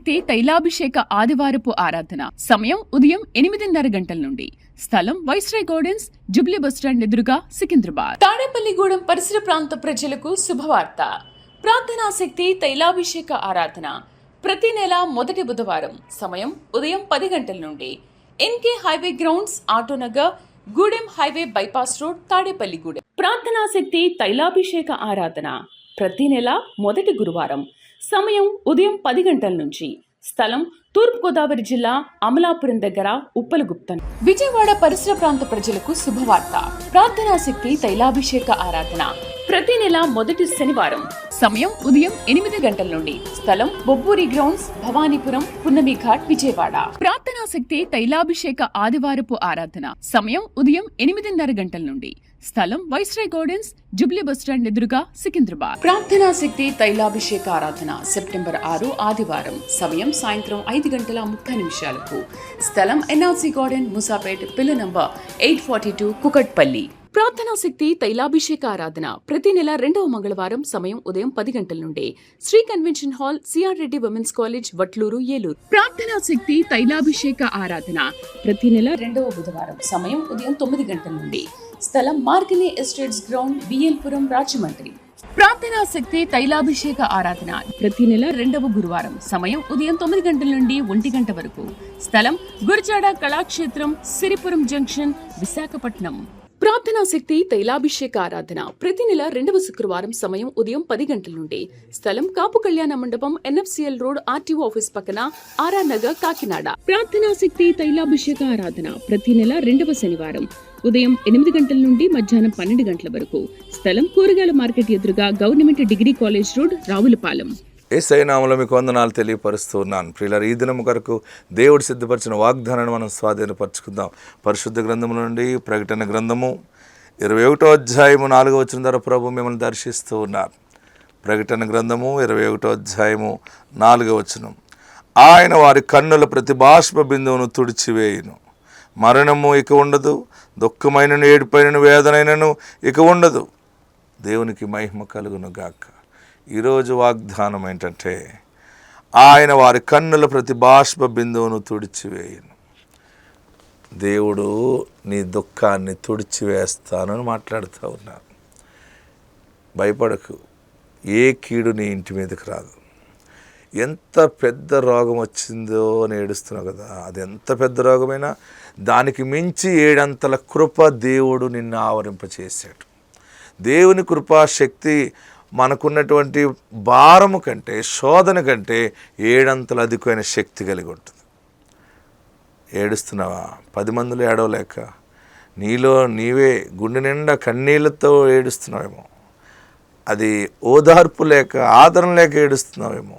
శక్తి తైలాభిషేక ఆదివారపు ఆరాధన. సమయం ఉదయం 8:30 గంటల నుండి. స్థలం వైస్రాయ్ గార్డెన్స్, జూబ్లీ బస్టాండ్ ఎదురుగా, సికింద్రాబాద్. తాడేపల్లిగూడెం పరిసర ప్రాంత ప్రజలకు శుభవార్త. ప్రార్థనా శక్తి తైలాభిషేక ఆరాధన ప్రతి నెల మొదటి బుధవారం. సమయం ఉదయం 10 గంటల నుండి. NK highway grounds, Autonagar, Gudem highway bypass road, Tadepalligudem. ప్రార్థనా శక్తి తైలాభిషేక ఆరాధన ప్రతి నెల మొదటి గురువారం. సమయం ఉదయం 10 గంటల నుంచి. స్థలం తూర్పుగోదావరి జిల్లా, అమలాపురం దగ్గర, ఉప్పలగుప్తం. విజయవాడ పరిసర ప్రాంత ప్రజలకు శుభవార్త. ప్రార్థనా శక్తి తైలాభిషేక ఆరాధన ప్రతి నెల మొదటి శనివారం. సమయం ఉదయం 8 గంటల నుండి. స్థలం బొబ్బూరి గ్రౌండ్స్, భవానీపురం, పున్నమి ఘాట్, విజయవాడ. ప్రార్థనా శక్తి తైలాభిషేక ఆదివారపు ఆరాధన. సమయం ఉదయం 8:30 గంటల నుండి. స్థలం వైస్రాయ్ గార్డెన్స్, జూబ్లీ బస్టాండ్ ఎదురుగా, సికింద్రాబాద్. ప్రార్థనా శక్తి తైలాభిషేక ఆరాధన సెప్టెంబర్ 6 ఆదివారం. సమయం సాయంత్రం 5:30 స్థలం ఎన్ఆర్సీ గార్డెన్, ముసాపేట్, పిల్ల నంబర్ 842, కుకట్పల్లి. ప్రార్థనా శక్తి తైలాభిషేక ఆరాధన ప్రతి నెల 2వ మంగళవారం. సమయం ఉదయం 10 గంటల నుండి. Shri convention hall, CR Reddy women's college, Vatluru, Eluru. ప్రార్థనా శక్తి తైలాభిషేక ఆరాధన ప్రతి నెల 2వ బుధవారం. సమయం ఉదయం 9 గంటల నుండి. స్థలం మార్గని ఎస్టేట్స్ గ్రౌండ్, బిఎల్పురం, రాజమండ్రి. ప్రార్థనా శక్తి తైలాభిషేక ఆరాధన ప్రతి నెల 2వ గురువారం. సమయం ఉదయం 9 గంటల నుండి 1 గంట వరకు. స్థలం గురజాడ కళాక్షేత్రం, సిరిపురం జంక్షన్, విశాఖపట్నం. ప్రార్థనా శక్తి తైలాభిషేక ఆరాధన ప్రతి నెల 2వ శుక్రవారం. సమయం ఉదయం 10 గంటల నుండి. స్థలం కాపు కళ్యాణ మండపం, ఎన్ఎఫ్సిఎల్ రోడ్, ఆర్టీఓ ఆఫీస్ పక్కన, ఆర్ఆర్ నగర్, కాకినాడ. ప్రార్థనా శక్తి తైలాభిషేక ఆరాధన ప్రతి నెల 2వ శనివారం. ఉదయం 8 గంటల నుండి మధ్యాహ్నం 12 గంటల వరకు. స్థలం కూరగాయల మార్కెట్ ఎదురుగా, government degree college road, Ravulapalem. Yesayya నామములో మీకు వందనాలు తెలియపరుస్తూ ఉన్నాను. ప్రియులారా, ఈ దినం కొరకు దేవుడు సిద్ధపరిచిన వాగ్దానాన్ని మనం స్వాధీనపరచుకుందాం. పరిశుద్ధ గ్రంథము నుండి ప్రకటన గ్రంథము 21వ అధ్యాయము 4వ వచనం ద్వారా ప్రభు మిమ్మల్ని దర్శిస్తూ ఉన్నారు. ప్రకటన గ్రంథము 21వ అధ్యాయము 4వ వచనం. ఆయన వారి కన్నుల ప్రతి బాష్ప బిందువును తుడిచివేయును. మరణము ఇక ఉండదు, దుఃఖమైనను, ఏడుపైనను, వేదనైనను ఇక ఉండదు. దేవునికి మహిమ కలుగును గాక. ఈరోజు వాగ్దానం ఏంటంటే, ఆయన వారి కన్నుల ప్రతి బాష్ప బిందువును తుడిచివేయును. దేవుడు నీ దుఃఖాన్ని తుడిచివేస్తానని మాట్లాడుతూ ఉన్నారు. భయపడకు, ఏ కీడు నీ ఇంటి మీదకి రాదు. ఎంత పెద్ద రోగం వచ్చిందో అని ఏడుస్తున్నావు కదా, అది ఎంత పెద్ద రోగమైనా దానికి మించి 7 అంతల కృప దేవుడు నిన్ను ఆవరింపచేశాడు. దేవుని కృపాశక్తి మనకున్నటువంటి భారము కంటే, శోధన కంటే 7 అంతలు అధికమైన శక్తి కలిగి ఉంటుంది. ఏడుస్తున్నావా? 10 మందిలో ఏడవలేక నీలో నీవే గుండె నిండా కన్నీళ్లతో ఏడుస్తున్నావేమో. అది ఓదార్పు లేక, ఆదరణ లేక ఏడుస్తున్నావేమో.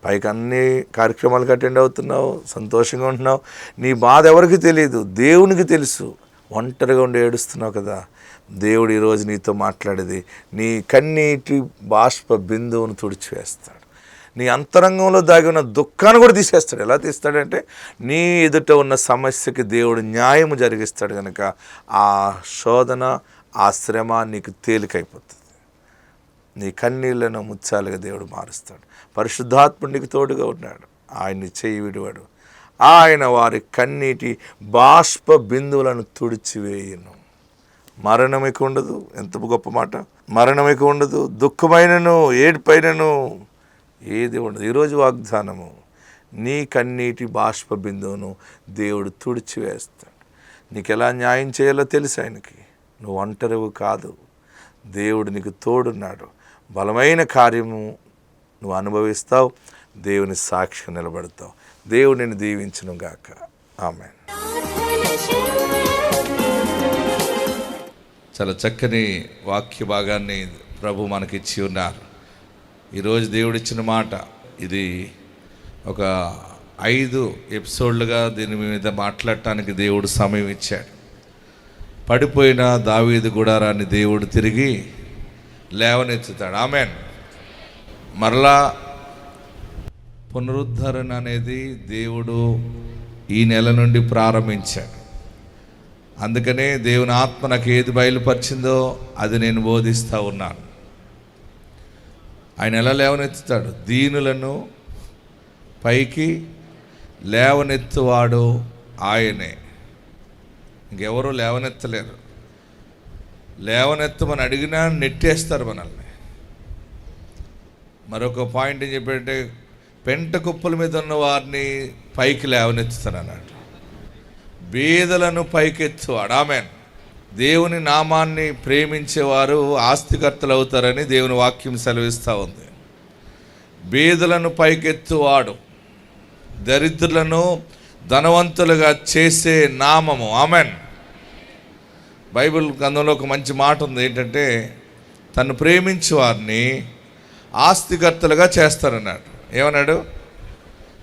పైకి అన్ని కార్యక్రమాలకు అటెండ్ అవుతున్నావు, సంతోషంగా ఉంటున్నావు. నీ బాధ ఎవరికి తెలియదు, దేవునికి తెలుసు. ఒంటరిగా ఉండి ఏడుస్తున్నావు కదా. దేవుడు ఈరోజు నీతో మాట్లాడేది, నీ కన్నీటి బాష్ప బిందువును తుడిచివేస్తాడు. నీ అంతరంగంలో దాగి ఉన్న దుఃఖాన్ని కూడా తీసేస్తాడు. ఎలా తీస్తాడంటే, నీ ఎదుట ఉన్న సమస్యకి దేవుడు న్యాయము జరిగిస్తాడు కనుక ఆ శోధన, ఆ శ్రమ నీకు తేలికైపోతుంది. నీ కన్నీళ్లను ముత్యాలుగా దేవుడు మారుస్తాడు. పరిశుద్ధాత్ముడు నీకు తోడుగా ఉన్నాడు. ఆయన్ని చేయి విడివాడు. ఆయన వారి కన్నీటి బాష్ప బిందువులను తుడిచివేయును. మరణం ఇక ఉండదు. ఎంత గొప్ప మాట! మరణం ఇక ఉండదు, దుఃఖమైనను, ఏడుపైనను ఏది ఉండదు. ఈరోజు వాగ్దానము, నీ కన్నీటి బాష్ప బిందువును దేవుడు తుడిచివేస్తాడు. నీకు ఎలా న్యాయం చేయాలో తెలుసు ఆయనకి. నువ్వు ఒంటరివి కాదు, దేవుడు నీకు తోడున్నాడు. బలమైన కార్యము నువ్వు అనుభవిస్తావు, దేవుని సాక్షిగా నిలబడతావు. దేవుడు నిన్ను దీవించును గాక. ఆమేన్. చాలా చక్కని వాక్య భాగాన్ని ప్రభు మనకిచ్చి ఉన్నారు. ఈరోజు దేవుడిచ్చిన మాట ఇది. ఒక 5 ఎపిసోడ్లుగా దీని మీద మాట్లాడటానికి దేవుడు సమయం ఇచ్చాడు. పడిపోయిన దావీదు గుడారాన్ని దేవుడు తిరిగి లేవనెత్తుతాడు. ఆమేన్. మరలా పునరుద్ధరణ అనేది దేవుడు ఈ నెల నుండి ప్రారంభించాడు. అందుకనే దేవుని ఆత్మ నాకు ఏది బయలుపరిచిందో అది నేను బోధిస్తూ ఉన్నాను. ఆయన ఎలా లేవనెత్తుతాడు? దీనులను పైకి లేవనెత్తువాడు ఆయనే. ఇంకెవరూ లేవనెత్తలేరు. లేవనెత్తమని అడిగినా నెట్టేస్తారు మనల్ని. మరొక పాయింట్ ఏం చెప్పాడంటే, పెంట కుప్పల మీద ఉన్న వారిని పైకి లేవనెత్తుతాను అన్నాడు. బీదలను పైకెత్తువాడు. ఆమేన్. దేవుని నామాన్ని ప్రేమించేవారు ఆస్తికర్తలు అవుతారని దేవుని వాక్యం సెలవిస్తూ ఉంది. బీదలను పైకెత్తువాడు, దరిద్రులను ధనవంతులుగా చేసే నామము. ఆమేన్. బైబిల్ గ్రంథంలో ఒక మంచి మాట ఉంది, ఏంటంటే తను ప్రేమించే వారిని ఆస్తికర్తలుగా చేస్తారన్నాడు. ఏమన్నాడు?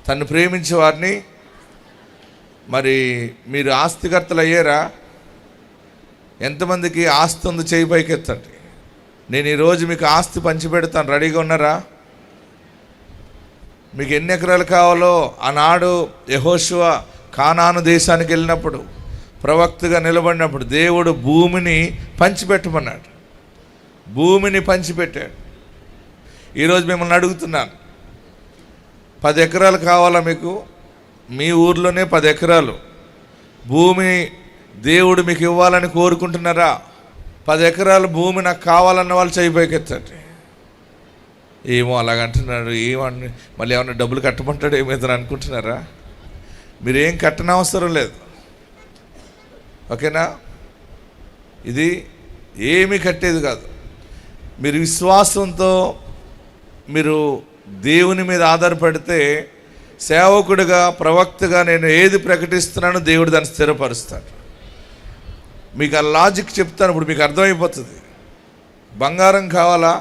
తను ప్రేమించే వారిని. మరి మీరు ఆస్తికర్తలు అయ్యారా? ఎంతమందికి ఆస్తి ఉంది? చేయి పైకెత్తండి. నేను ఈరోజు మీకు ఆస్తి పంచిపెడతాను, రెడీగా ఉన్నారా? మీకు ఎన్ని ఎకరాలు కావాలో ఆనాడు యెహోషువ కానాను దేశానికి వెళ్ళినప్పుడు, ప్రవక్తగా నిలబడినప్పుడు దేవుడు భూమిని పంచిపెట్టమన్నాడు. భూమిని పంచిపెట్టాడు. ఈరోజు మిమ్మల్ని అడుగుతున్నాను, 10 ఎకరాలు కావాలా మీకు? మీ ఊర్లోనే 10 ఎకరాలు భూమి దేవుడు మీకు ఇవ్వాలని కోరుకుంటున్నారా? 10 ఎకరాల భూమి నాకు కావాలన్న వాళ్ళు చేయి పైకెత్తండి. ఏమో అలాగంటున్నాడు, ఏమని మళ్ళీ ఏమన్నా డబ్బులు కట్టమంటాడు ఏమైతే అనుకుంటున్నారా? మీరేం కట్టనవసరం లేదు. ఓకేనా? ఇది ఏమీ కట్టేది కాదు. మీరు విశ్వాసంతో మీరు దేవుని మీద ఆధారపడితే, సేవకుడిగా ప్రవక్తగా నేను ఏది ప్రకటిస్తున్నానో దేవుడు దాన్ని స్థిరపరుస్తాడు. మీకు ఆ లాజిక్ చెప్తాను, ఇప్పుడు మీకు అర్థమైపోతుంది. బంగారం కావాలా?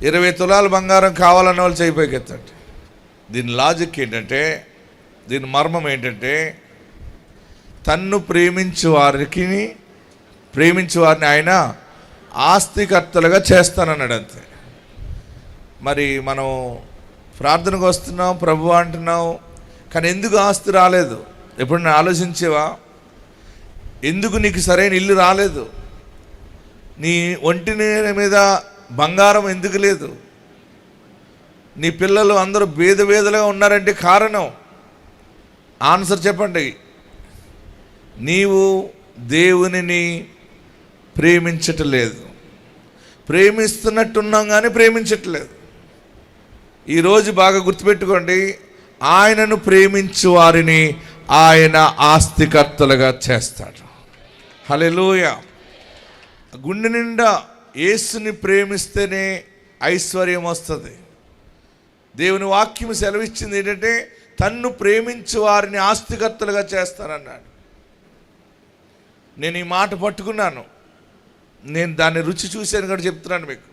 20 తులాలు బంగారం కావాలన్న వాళ్ళు చేయి పైకెత్తండి. దీని లాజిక్ ఏంటంటే, దీని మర్మం ఏంటంటే, తన్ను ప్రేమించే వారిని ఆయన ఆస్తికర్తలుగా చేస్తానన్నాడు అంతే. మరి మనం ప్రార్థనకు వస్తున్నాం, ప్రభు అంటున్నాం, కానీ ఎందుకు ఆస్తి రాలేదు? ఎప్పుడన్నా ఆలోచించేవా? ఎందుకు నీకు సరైన ఇల్లు రాలేదు? నీ ఒంటి మీద బంగారం ఎందుకు లేదు? నీ పిల్లలు అందరూ బేదలుగా ఉన్నారంటే కారణం ఆన్సర్ చెప్పండి. నీవు దేవునిని ప్రేమించట్లేదు. ప్రేమిస్తున్నట్టున్నాం కానీ ప్రేమించట్లేదు. ఈరోజు బాగా గుర్తుపెట్టుకోండి, ఆయనను ప్రేమించు వారిని ఆయన ఆస్తికర్తలుగా చేస్తాడు. హల్లెలూయా. గుండె నిండా యేసుని ప్రేమిస్తేనే ఐశ్వర్యం వస్తుంది. దేవుని వాక్యం సెలవిచ్చింది ఏంటంటే, తన్ను ప్రేమించు వారిని ఆస్తికర్తలుగా చేస్తానన్నాడు. నేను ఈ మాట పట్టుకున్నాను, నేను దాన్ని రుచి చూశాను కూడా చెప్తున్నాను మీకు.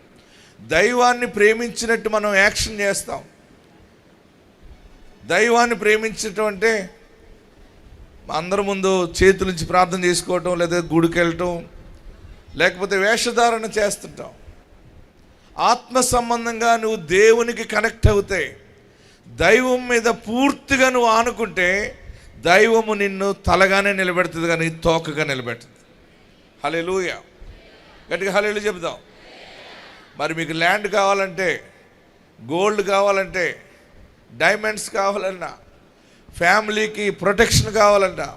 దైవాన్ని ప్రేమించినట్టు మనం యాక్షన్ చేస్తాం. దైవాన్ని ప్రేమించటం అంటే అందరి ముందు చేతులుంచి ప్రార్థన చేసుకోవటం, లేదా గుడికి వెళ్ళటం, లేకపోతే వేషధారణ చేస్తుంటాం. ఆత్మ సంబంధంగా నువ్వు దేవునికి కనెక్ట్ అవుతే, దైవం మీద పూర్తిగా నువ్వు ఆనుకుంటే, దైవము నిన్ను తలగానే నిలబెడుతుంది కానీ తోకగా నిలబెడుతుంది. హల్లెలూయా. గట్టిగా హల్లెలూయా చెబుదాం. మరి మీకు ల్యాండ్ కావాలంటే, గోల్డ్ కావాలంటే, డైమండ్స్ కావాలన్నా, ఫ్యామిలీకి ప్రొటెక్షన్ కావాలన్నా,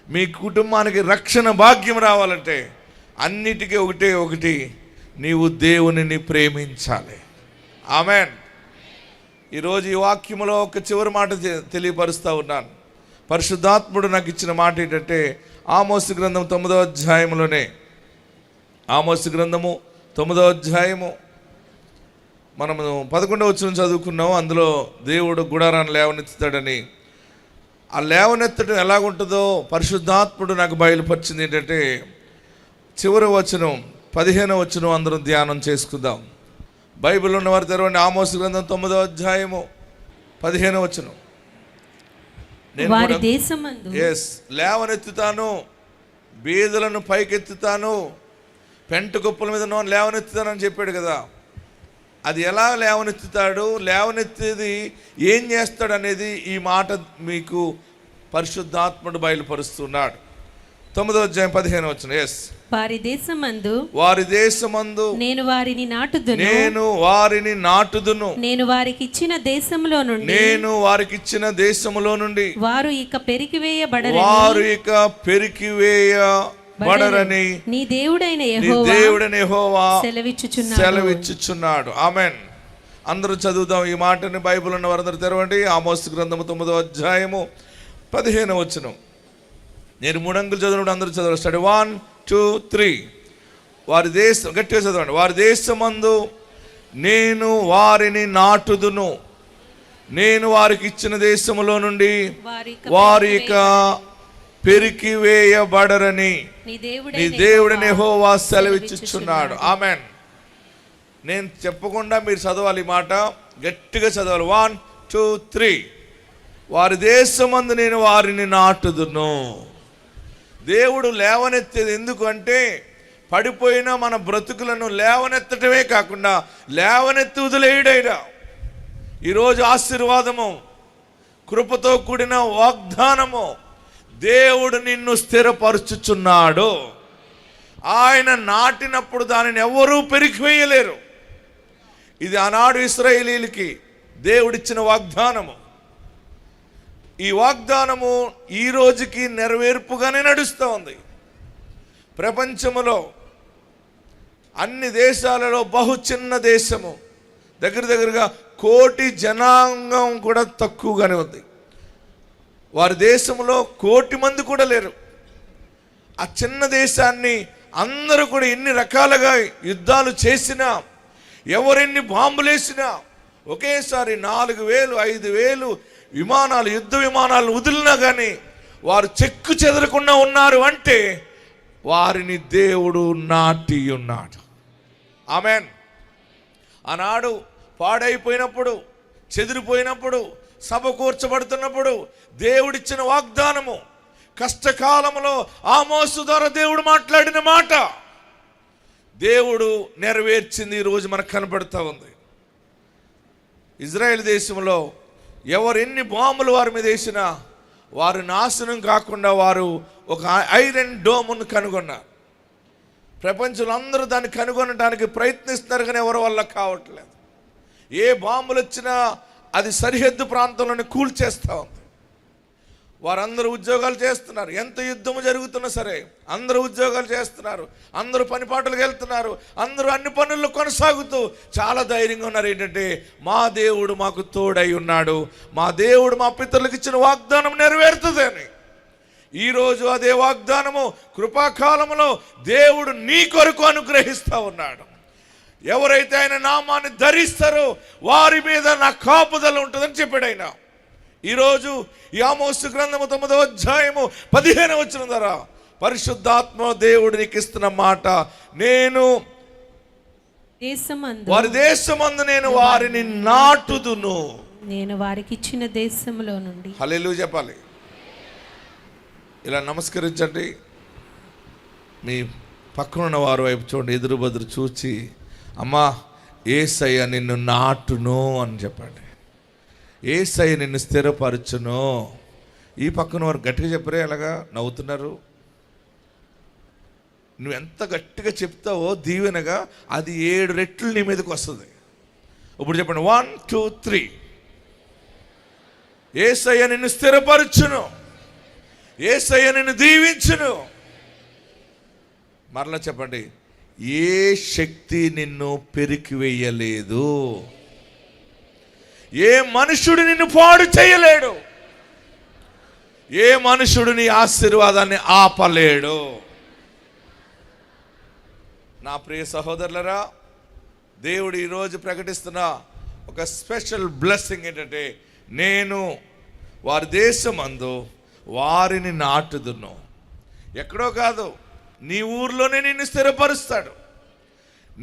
మీ కుటుంబానికి రక్షణ భాగ్యం రావాలంటే, అన్నిటికీ ఒకటి, నీవు దేవునిని ప్రేమించాలి. ఆమేన్. ఈరోజు ఈ వాక్యములో ఒక చివరి మాట తెలియపరుస్తూ ఉన్నాను. పరిశుద్ధాత్ముడు నాకు ఇచ్చిన మాట ఏంటంటే, ఆమోసు గ్రంథం 9వ అధ్యాయంలోనే, ఆమోసు గ్రంథము 9వ అధ్యాయము మనము 11వ వచనం చదువుకున్నాము. అందులో దేవుడు గుడారాన్ని లేవనెత్తుతాడని. ఆ లేవనెత్తడం ఎలాగుంటుందో పరిశుద్ధాత్ముడు నాకు బయలుపరిచింది. ఏంటంటే, చివరి వచనం 15వ వచనం అందరం ధ్యానం చేసుకుందాం. బైబిల్ ఉన్నవారు తెరవండి. ఆమోసు గ్రంథం 9వ అధ్యాయము 15వ వచనం. వారి దేశమందు లేవనెత్తుతాను, బీదలను పైకెత్తుతాను, పెంట కుప్పల మీద లేవనెత్తుతానని చెప్పాడు కదా. అది ఎలా లేవనెత్తుతాడు, లేవనెత్తేది ఏం చేస్తాడు అనేది ఈ మాట మీకు పరిశుద్ధాత్ముడు బయలుపరుస్తున్నాడు. 9వ అధ్యాయం 15వ వచనం. ఎస్. వారి దేశమందు వారి దేశమందు నేను వారిని నాటుదును, నేను వారిని నాటుదును, నేను వారికి ఇచ్చిన దేశంలో నుండి నేను వారికి ఇచ్చిన దేశములో నుండి వారు ఇక పెరికివేయబడరని వారు ఇక పెరికివేయబడరని నీ దేవుడైన నీ యెహోవా దేవుడైన యెహోవా సెలవిచ్చుచున్నాడు. సెలవిచ్చుచున్నాడు. ఆమెన్. అందరూ చదువుదాం ఈ మాటని. బైబిల్ ఉన్న వారందరూ తెరవండి. ఆమోస్ గ్రంథము 9వ అధ్యాయము 15వ వచనం. నేను 3 అంకులు చదివినప్పుడు అందరూ చదవాలి. స్టడీ 1 2 3. వారి దేశం, గట్టిగా చదవండి. వారి దేశమందు నేను వారిని నాటుదును, నేను వారికి ఇచ్చిన దేశములో నుండి వారి ఇక పెరికివేయబడరని నీ నీ దేవుడైన యెహోవా సెలవిచ్చుచున్నాడు. ఆమెన్. నేను చెప్పకుండా మీరు చదవాలి ఈ మాట, గట్టిగా చదవాలి. 1 2 3. వారి దేశమందు నేను వారిని నాటుదును. దేవుడు లేవనెత్తేది ఎందుకు అంటే, పడిపోయిన మన బ్రతుకులను లేవనెత్తటమే కాకుండా లేవనెత్తి వదిలేయుడైనా. ఈరోజు ఆశీర్వాదము, కృపతో కూడిన వాగ్దానము, దేవుడు నిన్ను స్థిరపరుచుచున్నాడు. ఆయన నాటినప్పుడు దానిని ఎవరూ పెరికివేయలేరు. ఇది ఆనాడు ఇశ్రాయేలీయులకి దేవుడిచ్చిన వాగ్దానము. ఈ వాగ్దానము ఈ రోజుకి నెరవేర్పుగానే నడుస్తూ ఉంది. ప్రపంచములో అన్ని దేశాలలో బహు చిన్న దేశము, దగ్గరగా 1,00,00,000 జనాంగం కూడా తక్కువగానే ఉంది. వారి దేశంలో 1,00,00,000 మంది కూడా లేరు. ఆ చిన్న దేశాన్ని అందరూ కూడా ఎన్ని రకాలుగా యుద్ధాలు చేసినా, ఎవరెన్ని బాంబులేసినా, ఒకేసారి 4,000 5,000 విమానాలు, యుద్ధ విమానాలు వదిలినా కానీ వారు చెక్కు చెదరకుండా ఉన్నారు అంటే వారిని దేవుడు నాటి ఉన్నాడు. ఆమెన్. ఆనాడు పాడైపోయినప్పుడు, చెదిరిపోయినప్పుడు, సభ కూర్చబడుతున్నప్పుడు దేవుడిచ్చిన వాగ్దానము, కష్టకాలంలో ఆమోసు ద్వారా దేవుడు మాట్లాడిన మాట దేవుడు నెరవేర్చింది ఈరోజు మనకు కనపడుతూ ఉంది. ఇజ్రాయెల్ దేశంలో ఎవరు ఎన్ని బాంబులు వారి మీద వేసినా వారు నాశనం కాకుండా వారు ఒక ఐరన్ డోమ్ను కనుగొన్నారు. ప్రపంచంలో అందరూ దాన్ని కనుగొనడానికి ప్రయత్నిస్తున్నారు కానీ ఎవరి వల్ల కావట్లేదు. ఏ బాంబులు వచ్చినా అది సరిహద్దు ప్రాంతంలోనే కూల్చేస్తూ ఉంది. వారందరూ ఉద్యోగాలు చేస్తున్నారు. ఎంత యుద్ధము జరుగుతున్నా సరే అందరూ ఉద్యోగాలు చేస్తున్నారు, అందరూ పనిపాటలకు వెళ్తున్నారు, అందరూ అన్ని పనుల్లో కొనసాగుతూ చాలా ధైర్యంగా ఉన్నారు. ఏంటంటే మా దేవుడు మాకు తోడై ఉన్నాడు, మా దేవుడు మా పితరులకు ఇచ్చిన వాగ్దానం నెరవేరుతుంది అని. ఈరోజు అదే వాగ్దానము కృపాకాలంలో దేవుడు నీ కొరకు అనుగ్రహిస్తూ ఉన్నాడు. ఎవరైతే ఆయన నామాన్ని ధరిస్తారో వారి మీద నా కాపుదల ఉంటుందని చెప్పాడు ఆయన. ఈరోజు ఈ ఆమోసు గ్రంథము 9వ అధ్యాయము 15వ వచనం ద్వారా పరిశుద్ధాత్మ దేవుడు నీకు ఇస్తున్న మాట, నేను వారి దేశమందు నేను వారిని నాటుదును, నేను వారికి ఇచ్చిన దేశంలో నుండి. హల్లెలూయా చెప్పాలి. ఇలా నమస్కరించండి. మీ పక్కనున్న వారి వైపు చూడండి, ఎదురు బదురు చూచి, అమ్మా యేసయ్య నిన్ను నాటును అని చెప్పండి. యేసయ్య నిన్ను స్థిరపరచును. ఈ పక్కన వారు గట్టిగా చెప్పరే, అలాగా నవ్వుతున్నారు. నువ్వు ఎంత గట్టిగా చెప్తావో దీవెనగా అది 7 రెట్లు నీ మీదకి వస్తుంది. ఇప్పుడు చెప్పండి 1 2 3. యేసయ్య నిన్ను స్థిరపరచును, యేసయ్య నిన్ను దీవించును. మరలా చెప్పండి, ఏ శక్తి నిన్ను పెరికివేయలేదు, ఏ మనుషుడు నిన్ను పాడు చేయలేడు, ఏ మనుషుడు నీ ఆశీర్వాదాన్ని ఆపలేడు. నా ప్రియ సహోదరులరా, దేవుడు ఈరోజు ప్రకటిస్తున్న ఒక స్పెషల్ బ్లెస్సింగ్ ఏంటంటే, నేను వారి దేశమందు వారిని నాటుదును. ఎక్కడో కాదు, నీ ఊర్లోనే నిన్ను స్థిరపరుస్తాడు.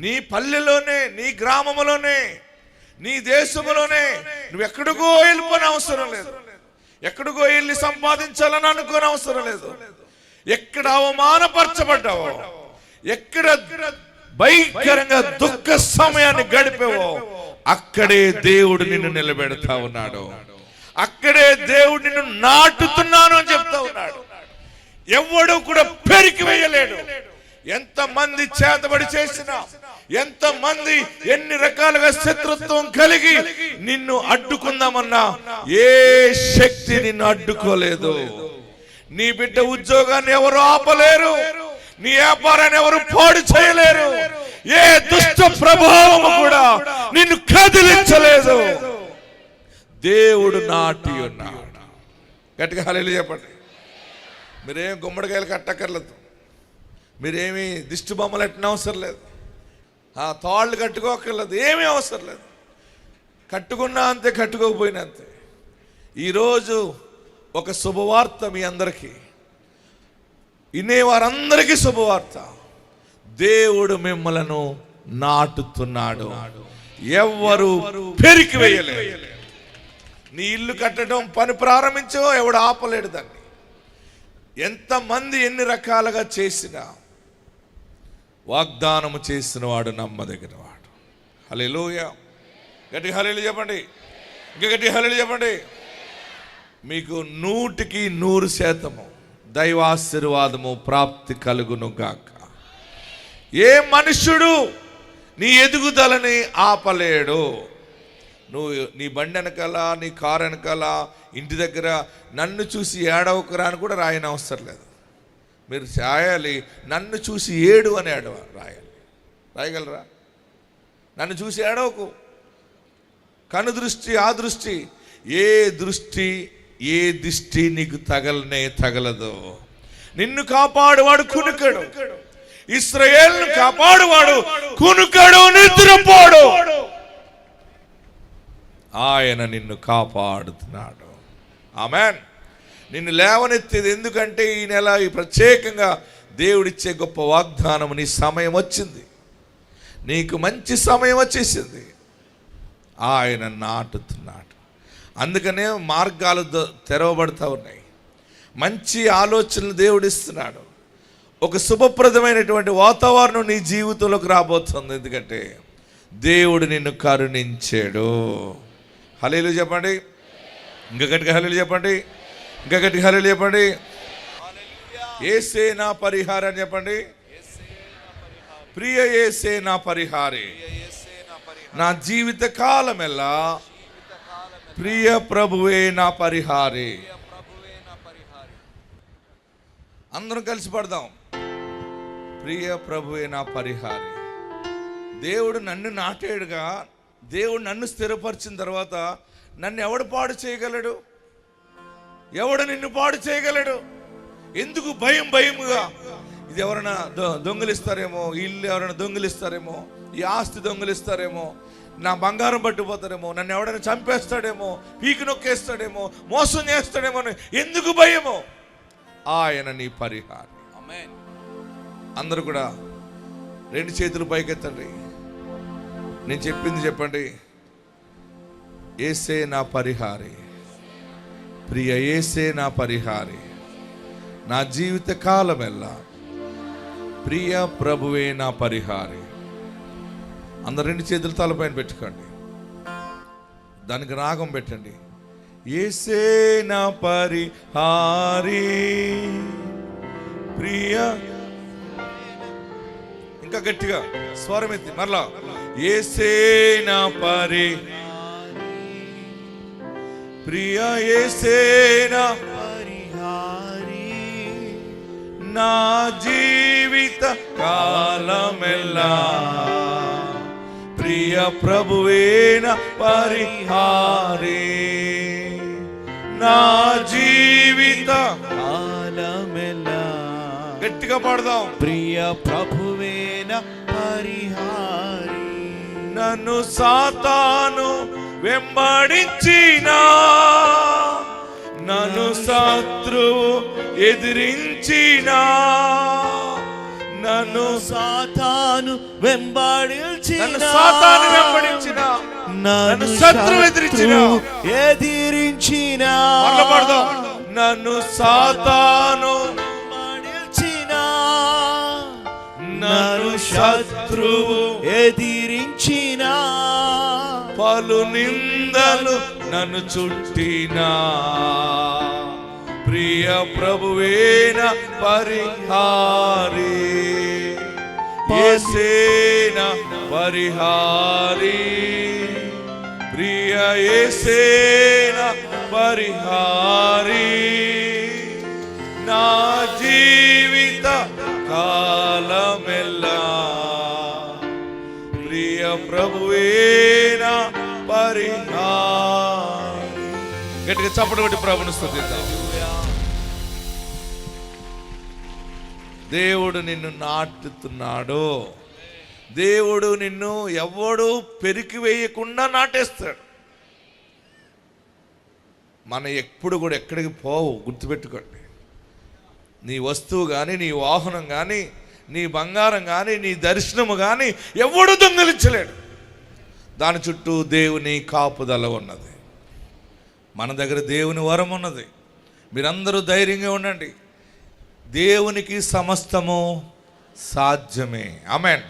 నీ పల్లెలోనే, నీ గ్రామంలోనే, నీ దేశంలోనే. నువ్వు ఎక్కడికో వెళ్ళిపోని అవసరం లేదు, ఎక్కడికో వెళ్ళి సంపాదించాలని అనుకోని అవసరం లేదు. ఎక్కడ అవమానపరచబడ్డావో, ఎక్కడ భయంకరంగా దుఃఖ సమయాన్ని గడిపావో అక్కడే దేవుడు నిన్ను నిలబెడతా ఉన్నాడు. అక్కడే దేవుడు నిన్ను నాటుతున్నాను అని చెప్తా ఉన్నాడు. ఎవడు కూడా పెరికి వేయలేడు. ఎంతమంది చేతబడి చేసినా, ఎంతమంది ఎన్ని రకాలుగా శత్రుత్వం కలిగి నిన్ను అడ్డుకుందామన్నా ఏ శక్తి నిన్ను అడ్డుకోలేదు. నీ బిడ్డ ఉద్యోగాన్ని ఎవరు ఆపలేరు, నీ వ్యాపారాన్ని ఎవరు పాడు చేయలేరు, ఏ దుష్ట ప్రభావం కూడా నిన్ను కదిలించలేదు. దేవుడు నాటి ఉన్నాడు. గట్టిగా హల్లెలూయా చెప్పండి. మీరేం గుమ్మడికాయలు కట్టక్కర్లేదు, మీరేమి దిష్టి బొమ్మలు ఎట్టిన అవసరం లేదు, తాళ్ళు కట్టుకోకర్లేదు, ఏమీ అవసరం లేదు. కట్టుకున్నా అంతే, కట్టుకోకపోయినా అంతే. ఈరోజు ఒక శుభవార్త మీ అందరికీ, వినేవారందరికీ శుభవార్త. దేవుడు మిమ్మలను నాటుతున్నాడు, ఎవ్వరు పెరికి వేయలేరు. నీ ఇల్లు కట్టడం పని ప్రారంభించో ఎవడు ఆపలేడు దాన్ని. ఎంతమంది ఎన్ని రకాలుగా చేసినా వాగ్దానము చేసిన వాడు నమ్మదగిన వాడు. హల్లెలూయా. గట్టి హల్లెలూయా చెప్పండి. ఇంకా గట్టి హల్లెలూయా చెప్పండి. మీకు 100% దైవాశీర్వాదము ప్రాప్తి కలుగును గాక. ఏ మనుష్యుడు నీ ఎదుగుదలని ఆపలేడు. నువ్వు నీ బండి వెనకాల, నీ కారు వెనకాల, ఇంటి దగ్గర నన్ను చూసి ఏడవకురా అని కూడా రాయని అవసరం లేదు. మీరు రాయాలి, నన్ను చూసి ఏడు అని రాయాలి. రాయగలరా? నన్ను చూసి ఏడవకు. కను దృష్టి, ఆ దృష్టి, ఏ దృష్టి ఏ దిష్టి నీకు తగలనే తగలదు. నిన్ను కాపాడువాడు కునుకడు, ఇశ్రాయేలును కాపాడువాడు కునుకడు, నిద్రపోడు. ఆయన నిన్ను కాపాడుతున్నాడు. ఆమేన్. నిన్ను లేవనెత్తేది ఎందుకంటే ఈ నెల ఈ ప్రత్యేకంగా దేవుడిచ్చే గొప్ప వాగ్దానం. నీ సమయం వచ్చింది, నీకు మంచి సమయం వచ్చేసింది. ఆయన నాటుతున్నాడు. అందుకనే మార్గాలు తెరవబడుతూ ఉన్నాయి. మంచి ఆలోచనలు దేవుడిస్తున్నాడు. ఒక శుభప్రదమైనటువంటి వాతావరణం నీ జీవితంలోకి రాబోతుంది. ఎందుకంటే దేవుడు నిన్ను కరుణించాడు. హల్లెలూయా చెప్పండి. ఇంకా గట్టిగా హల్లెలూయా చెప్పండి. ఇంకా గట్టిగా హల్లెలూయా చెప్పండి. యేసే నా పరిహారం చెప్పండి. ప్రియ యేసే నా పరిహారి, నా జీవిత కాలమెల్లా ప్రియ ప్రభువే నా పరిహారి. అందరం కలిసి పడదాం. ప్రియ ప్రభువే నా పరిహారి. దేవుడు నన్ను నాటాడుగా, దేవుడు నన్ను స్థిరపరిచిన తర్వాత నన్ను ఎవడు పాడు చేయగలడు? ఎవడు నిన్ను పాడు చేయగలడు? ఎందుకు భయముగా? ఇది ఎవరైనా దొంగిలిస్తారేమో, ఇల్లు ఎవరైనా దొంగిలిస్తారేమో, ఈ ఆస్తి దొంగిలిస్తారేమో, నా బంగారం పట్టుకుపోతారేమో, నన్ను ఎవడైనా చంపేస్తాడేమో, పీకి నొక్కేస్తాడేమో, మోసం చేస్తాడేమో అని ఎందుకు భయమో? ఆయన నీ పరిహారి. అందరూ కూడా 2 చేతులు పైకెత్తండి. నేను చెప్పింది చెప్పండి. యేసే నా పరిహారి, ప్రియ యేసే నా పరిహారి, నా జీవిత కాలమెల్లా ప్రియ ప్రభువే నా పరిహారి. అందరు 2 చేతులు తలపైన పెట్టుకోండి, దానికి రాగం పెట్టండి. యేసే నా పరిహారి, ప్రియ, ఇంకా గట్టిగా స్వరం ఎత్తి మరలా, యేసే నా ప్రియ యేసే నా పరిహారి, నా జీవిత కాలమెల్లా ప్రియ ప్రభువే నా పరిహారి, నా జీవిత కాలమెల్లా. గట్టిగా పాడదాం. ప్రియ ప్రభువే నా పరిహారి. నన్ను సాతాను వెంబడించినా, నన్ను శత్రువు ఎదిరించినా, నన్ను సాతాను వెంబడించిన, నన్ను శత్రువు ఎదిరించిన, నన్ను సాతాను నన్ను శత్రువు ఎదిరించిన, పలు నిందలు నన్ను చుట్టినా, ప్రియ ప్రభువేన పరిహారి, యేసేన పరిహారి, ప్రియ యేసేన పరిహారి, నా జీవిత కాలమెల్లా ప్రియ ప్రభువేన పరిహారి. గట్టిగా చప్పటి కొట్టి ప్రభుని స్తుతిద్దాం. దేవుడు నిన్ను నాటుతున్నాడు. దేవుడు నిన్ను ఎవడు పెరికి వేయకుండా నాటేస్తాడు. మనం ఎప్పుడు కూడా ఎక్కడికి పోవు, గుర్తుపెట్టుకోండి. నీ వస్తువు కానీ, నీ వాహనం కానీ, నీ బంగారం కానీ, నీ దర్శనము కానీ ఎవడు దొంగిలించలేడు. దాని చుట్టూ దేవుని కాపుదల ఉన్నది. మన దగ్గర దేవుని వరం ఉన్నది. మీరందరూ ధైర్యంగా ఉండండి. దేవునికి సమస్తము సాధ్యమే. ఆమేన్.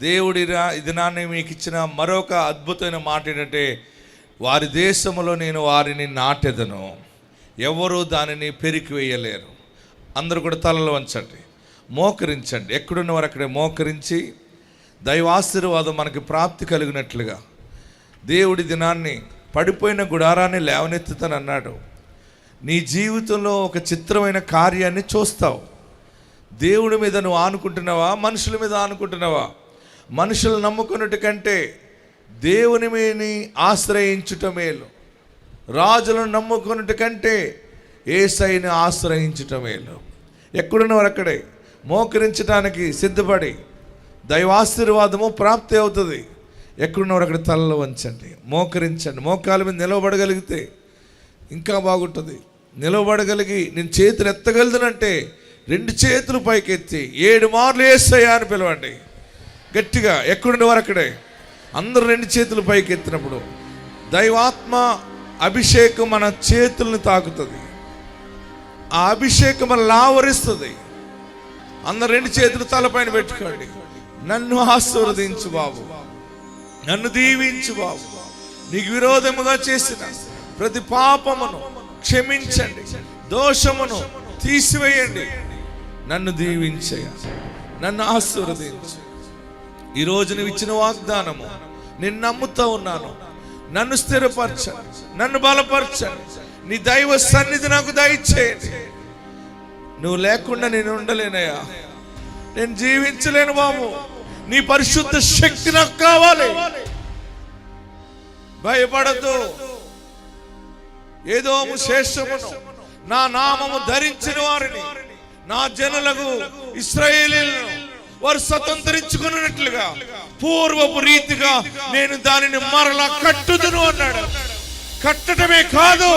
దేవుడి ఈ దినాన్ని మీకు ఇచ్చిన మరొక అద్భుతమైన మాట ఏంటంటే, వారి దేశములో నేను వారిని నాటెదను, ఎవరు దానిని పెరికి వేయలేరు. అందరూ కూడా తలలు వంచండి, మోకరించండి. ఎక్కడున్న వారు అక్కడే మోకరించి దైవాశీర్వాదం మనకి ప్రాప్తి కలిగినట్లుగా దేవుడి దినాన్ని పడిపోయిన గుడారాన్ని లేవనెత్తుతానన్నాడు. నీ జీవితంలో ఒక చిత్రమైన కార్యాన్ని చూస్తావు. దేవుడి మీద నువ్వు ఆనుకుంటున్నావా, మనుషుల మీద ఆనుకుంటున్నావా? మనుషులు నమ్ముకున్నట్టు కంటే దేవుని మీద ఆశ్రయించుట మేలు. రాజులను నమ్ముకున్నట్టు కంటే యేసయ్యని ఆశ్రయించుట మేలు. ఎక్కడున్నవారు అక్కడే మోకరించడానికి సిద్ధపడి దైవాశీర్వాదము ప్రాప్తి అవుతుంది. ఎక్కడున్నవారు అక్కడ తలలో వంచండి, మోకరించండి. మోకాల మీద నిలవబడగలిగితే ఇంకా బాగుంటుంది. నిలవబడగలిగి నేను చేతులు ఎత్తగలుగుతానంటే 2 చేతులు పైకెత్తి 7 మార్లు యేసయ్యా అని పిలవండి గట్టిగా. ఎక్కడున్నవారు అక్కడే అందరూ 2 చేతులు పైకెత్తినప్పుడు దైవాత్మ అభిషేకం మన చేతుల్ని తాకుతుంది. ఆ అభిషేకం మనల్ని ఆవరిస్తుంది. అందరు 2 చేతులు తలపైన పెట్టుకోండి. నన్ను ఆశీర్వదించు బాబు, నన్ను దీవించు బాబు. నీకు విరోధముగా చేసిన ప్రతి పాపమును క్షమించండి, దోషమును తీసివేయండి. నన్ను దీవించయ్యా, నన్ను ఆశీర్వదించు. ఈరోజు నువ్వు ఇచ్చిన వాగ్దానము నేను నమ్ముతా ఉన్నాను. నన్ను స్థిరపరచండి, నన్ను బలపరచండి. నీ దైవ సన్నిధి నాకు దయచేయండి. నువ్వు లేకుండా నేను ఉండలేనయ్యా, నేను జీవించలేను బాబు. నీ పరిశుద్ధ శక్తి నాకు కావాలి. భయపడద్దు. ఏదోము శేషమును నా నామము ధరించిన వారిని, నా జనులకు ఇశ్రాయేలీయులను వారు స్వతంత్రించుకున్నట్లుగా పూర్వపు రీతిగా నేను దానిని మరలా కట్టుదును అన్నాడు. కట్టడమే కాదు,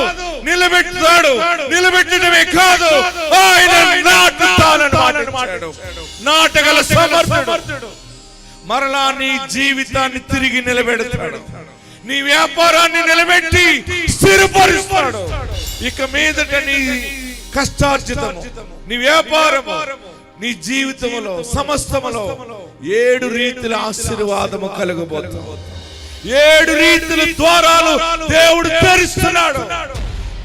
నిలబెట్టాడు. నిలబెట్టడమే కాదు, ఆయన నాటుతానని మాట్లాడాడు. నాటగల సమర్థుడు. మరలా నీ జీవితాన్ని తిరిగి నిలబెడతాడు. నీ వ్యాపారాన్ని నిలబెట్టి స్థిరపరుస్తాడు. ఇక మీదట నీ కష్టార్జితము, నీ వ్యాపారము, నీ జీవితంలో సమస్తములో 7 రీతిల ఆశీర్వాదము కలుగబోతుంది. 7 రీతిల ద్వారాలు దేవుడు తెరుస్తున్నాడు.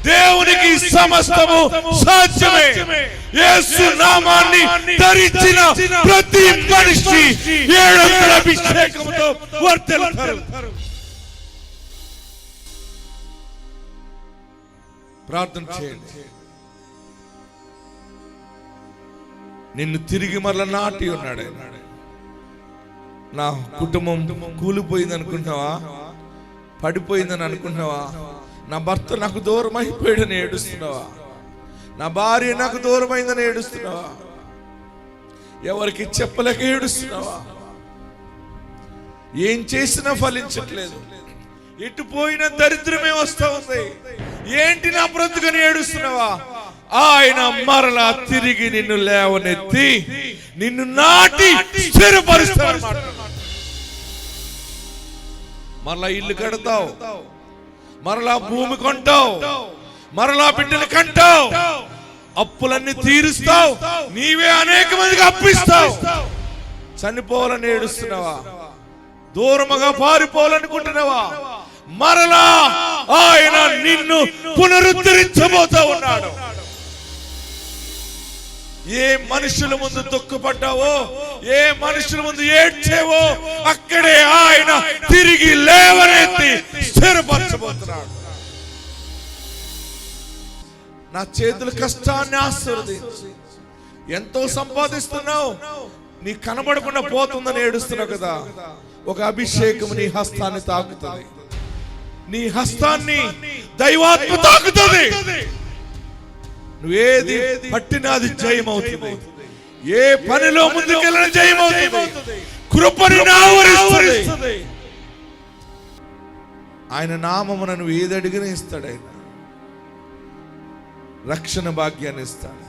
దేవునికి సమస్తము సాధ్యమే. యేసు నామాన్ని ధరించిన ప్రతి మనిషి 700 అభిషేకముతో వర్ధిల్లుతారు. ప్రార్థన చేయండి. నిన్ను తిరిగి మరల నాటి ఉన్నాడు. నా కుటుంబం కూలిపోయింది అనుకుంటున్నావా? పడిపోయిందని అనుకుంటున్నావా? నా భర్త నాకు దూరం అయిపోయాడని ఏడుస్తున్నావా? నా భార్య నాకు దూరం అయిందని ఏడుస్తున్నావా? ఎవరికి చెప్పలేక ఏడుస్తున్నావా? ఏం చేసినా ఫలించట్లేదు. ఎటు పోయిన దరిద్రమే వస్తా ఉంది. ఏంటి నా బ్రతుకని ఏడుస్తున్నావా? ఆయన మరలా తిరిగి నిన్ను లేవనెత్తి నిన్ను నాటి స్థిరపరుస్తాడు. మరలా ఇల్లు కడతావు, మరలా భూమి కొంటావు, మరలా బిడ్డలు కంటావు, అప్పులన్నీ తీరుస్తావు, నీవే అనేక మందికి అప్పిస్తావు. చనిపోవాలని ఏడుస్తున్నావా? దూరముగా పారిపోవాలనుకుంటున్నావా? మరలా ఆయన నిన్ను పునరుద్ధరించబోతా ఉన్నాడు. ఏ మనుషుల ముందు దుఃఖపడ్డావో, ఏ మనుషుల ముందు ఏడ్చేవో, అక్కడే ఆయన తిరిగి లేవనెత్తి స్థిరపరచబోతున్నాడు. నా చేతుల కష్టాన్ని ఆశీర్వదించి, ఎంతో సంపాదిస్తున్నావు, నీ కనబడకుండా పోతుందని ఏడుస్తున్నావు కదా, ఒక అభిషేకం నీ హస్తాన్ని తాకుతుంది. నీ హస్తాన్ని దైవాత్మ తాకుతుంది. నువ్వేది పట్టినా అది జయమవుతుంది. ఏ పనిలో ముందుకెళ్ళిన జయమవుతుంది. కృపను ఆవరిస్తుంది. ఆయన నామమున నువ్వు ఏది అడిగినా ఇస్తాడు. ఆయన రక్షణ భాగ్యాన్ని ఇస్తాడు.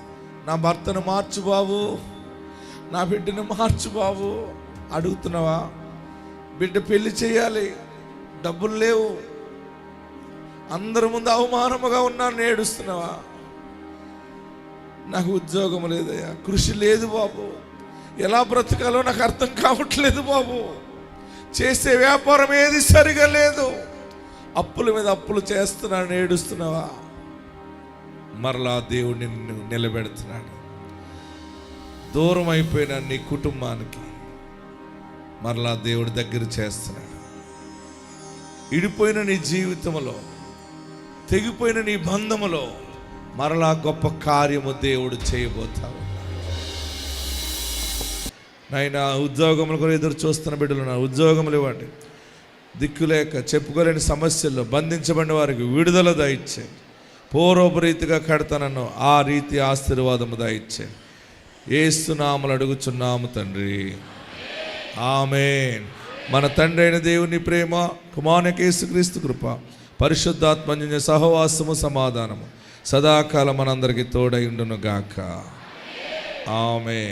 నా భర్తను మార్చు బాబు, నా బిడ్డను మార్చు బాబు అడుగుతున్నావా? బిడ్డ పెళ్లి చేయాలి, డబ్బులు లేవు, అందరి ముందు అవమానముగా ఉన్నాను ఏడుస్తున్నావా? నాకు ఉద్యోగం లేదయ్యా, కృషి లేదు బాబు, ఎలా బ్రతకాలో నాకు అర్థం కావట్లేదు బాబు, చేసే వ్యాపారం ఏది సరిగా లేదు, అప్పుల మీద అప్పులు చేస్తున్నాను ఏడుస్తున్నావా? మరలా దేవుడు నిన్ను నిలబెడుతున్నాడు. దూరం అయిపోయిన నీ కుటుంబానికి మరలా దేవుడు దగ్గర చేస్తున్నాడు. ఇడిపోయిన నీ జీవితంలో, తెగిపోయిన నీ బంధములో మరలా గొప్ప కార్యము దేవుడు చేయబోతావు. నాయనా, ఉద్యోగముల కొరకు ఎదురు చూస్తున్న బిడ్డలు ఉన్నారు, ఉద్యోగములు ఇవ్వండి. దిక్కులేక చెప్పుకోలేని సమస్యల్లో బంధించబడిన వారికి విడుదల దయచేయండి. పూర్వపు రీతిగా కడతానన్ను ఆ రీతి ఆశీర్వాదము దయచేయండి. యేసు నామములో అడుగుచున్నాము తండ్రి, ఆమేన్. మన తండ్రి అయిన దేవుని ప్రేమ, కుమారుని యేసుక్రీస్తు కృప, పరిశుద్ధాత్మ సహవాసము, సమాధానము సదాకాలం మనందరికీ తోడై ఉండును గాక. ఆమేన్.